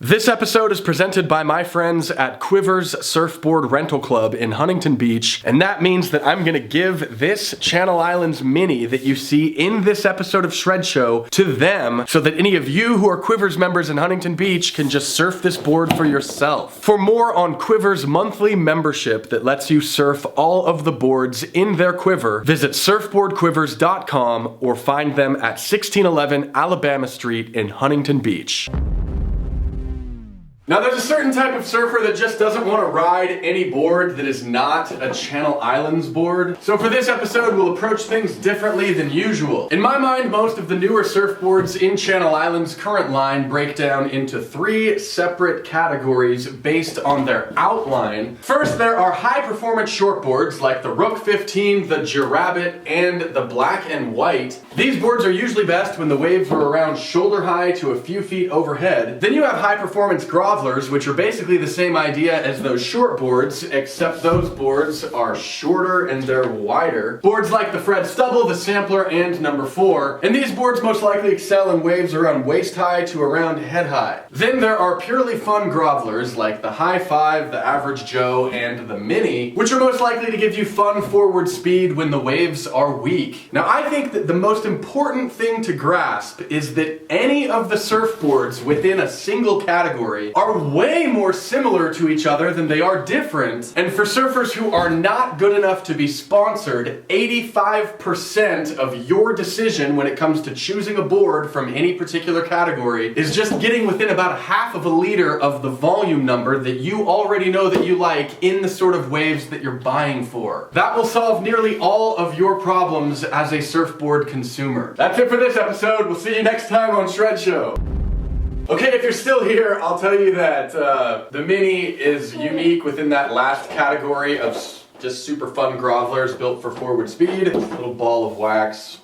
This episode is presented by my friends at Quivers Surfboard Rental Club in Huntington Beach, and that means that I'm gonna give this Channel Islands Mini that you see in this episode of Shred Show to them so that any of you who are Quivers members in Huntington Beach can just surf this board for yourself. For more on Quivers' monthly membership that lets you surf all of the boards in their quiver, visit surfboardquivers.com or find them at 1611 Alabama Street in Huntington Beach. Now there's a certain type of surfer that just doesn't want to ride any board that is not a Channel Islands board. So for this episode, we'll approach things differently than usual. In my mind, most of the newer surfboards in Channel Islands' current line break down into three separate categories based on their outline. First, there are high-performance shortboards like the Rook 15, the Jirabbit, and the Black and White. These boards are usually best when the waves are around shoulder high to a few feet overhead. Then you have high-performance Grovelers, which are basically the same idea as those short boards, except those boards are shorter and they're wider. Boards like the Fred Stubble, the Sampler, and Number 4. And these boards most likely excel in waves around waist high to around head high. Then there are purely fun Grovelers like the High 5, the Average Joe, and the Mini, which are most likely to give you fun forward speed when the waves are weak. Now I think that the most important thing to grasp is that any of the surfboards within a single category are way more similar to each other than they are different. And for surfers who are not good enough to be sponsored, 85% of your decision when it comes to choosing a board from any particular category is just getting within about half of a liter of the volume number that you already know that you like in the sort of waves that you're buying for. That will solve nearly all of your problems as a surfboard consumer. That's it for this episode. We'll see you next time on Shred Show. Okay, if you're still here, I'll tell you that the Mini is unique within that last category of just super fun grovelers built for forward speed. Little ball of wax.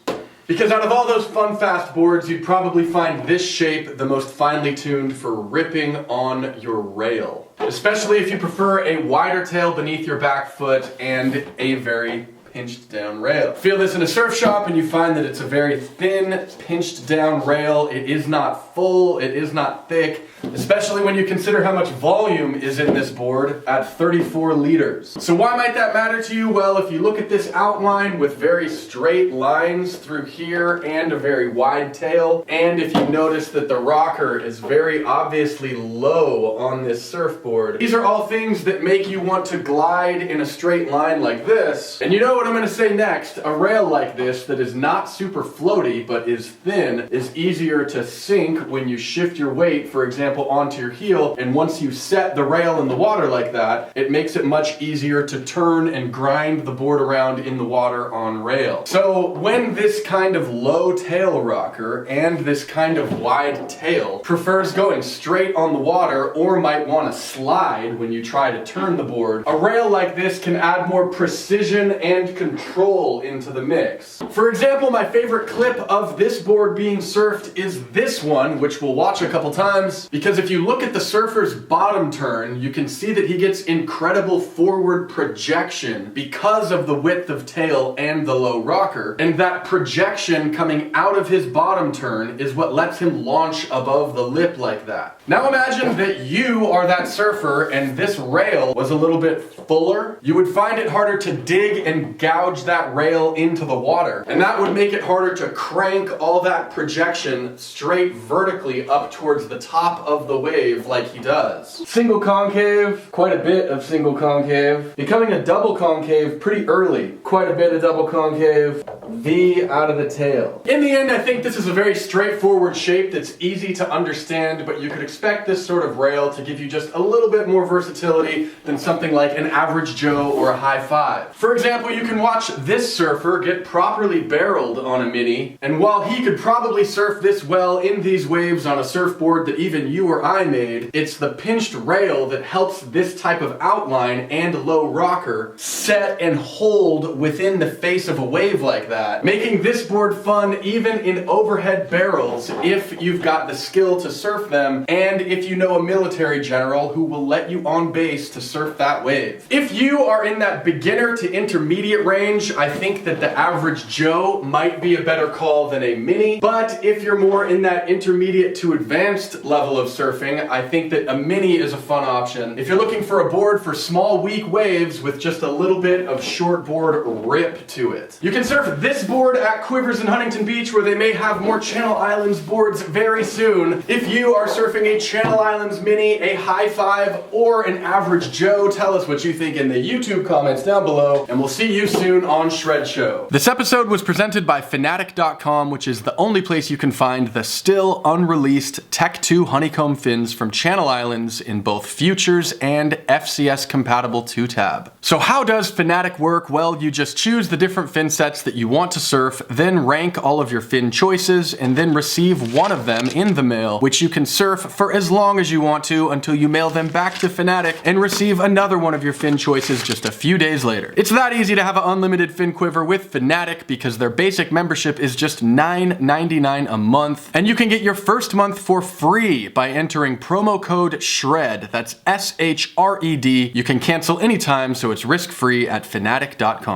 Because out of all those fun fast boards, you'd probably find this shape the most finely tuned for ripping on your rail. Especially if you prefer a wider tail beneath your back foot and a very pinched down rail. Feel this in a surf shop and you find that it's a very thin, pinched down rail. It is not full, it is not thick, especially when you consider how much volume is in this board at 34 liters. So why might that matter to you? Well, if you look at this outline with very straight lines through here and a very wide tail, and if you notice that the rocker is very obviously low on this surfboard, these are all things that make you want to glide in a straight line like this. And you know what I'm going to say next? A rail like this that is not super floaty but is thin is easier to sink when you shift your weight, for example, onto your heel, and once you set the rail in the water like that, it makes it much easier to turn and grind the board around in the water on rail. So when this kind of low tail rocker and this kind of wide tail prefers going straight on the water or might want to slide when you try to turn the board, a rail like this can add more precision and control into the mix. For example, my favorite clip of this board being surfed is this one, which we'll watch a couple times, because if you look at the surfer's bottom turn, you can see that he gets incredible forward projection because of the width of tail and the low rocker, and that projection coming out of his bottom turn is what lets him launch above the lip like that. Now imagine that you are that surfer and this rail was a little bit fuller. You would find it harder to dig and gouge that rail into the water, and that would make it harder to crank all that projection straight vertically up towards the top of the wave like he does. Single concave, quite a bit of single concave. Becoming a double concave pretty early, quite a bit of double concave. V out of the tail. In the end, I think this is a very straightforward shape that's easy to understand, but you could expect this sort of rail to give you just a little bit more versatility than something like an Average Joe or a High 5. For example, you can watch this surfer get properly barreled on a Mini, and while he could probably surf this well in these waves on a surfboard that even you or I made, it's the pinched rail that helps this type of outline and low rocker set and hold within the face of a wave like that, making this board fun even in overhead barrels if you've got the skill to surf them and and if you know a military general who will let you on base to surf that wave. If you are in that beginner to intermediate range, I think that the average Joe might be a better call than a Mini, but if you're more in that intermediate to advanced level of surfing, I think that a Mini is a fun option. If you're looking for a board for small, weak waves with just a little bit of shortboard rip to it. You can surf this board at Quivers in Huntington Beach, where they may have more Channel Islands boards very soon. If you are surfing a Channel Islands Mini, a High Five, or an average Joe, tell us what you think in the YouTube comments down below, and we'll see you soon on Shred Show. This episode was presented by Fanatic.com, which is the only place you can find the still unreleased Tech 2 honeycomb fins from Channel Islands in both Futures and FCS compatible 2-tab. So how does Fanatic work? Well, you just choose the different fin sets that you want to surf, then rank all of your fin choices, and then receive one of them in the mail, which you can surf for as long as you want to until you mail them back to Fanatic and receive another one of your fin choices just a few days later. It's that easy to have an unlimited fin quiver with Fanatic because their basic membership is just $9.99 a month, and you can get your first month for free by entering promo code SHRED. That's SHRED. You can cancel anytime, so it's risk-free at Fanatic.com.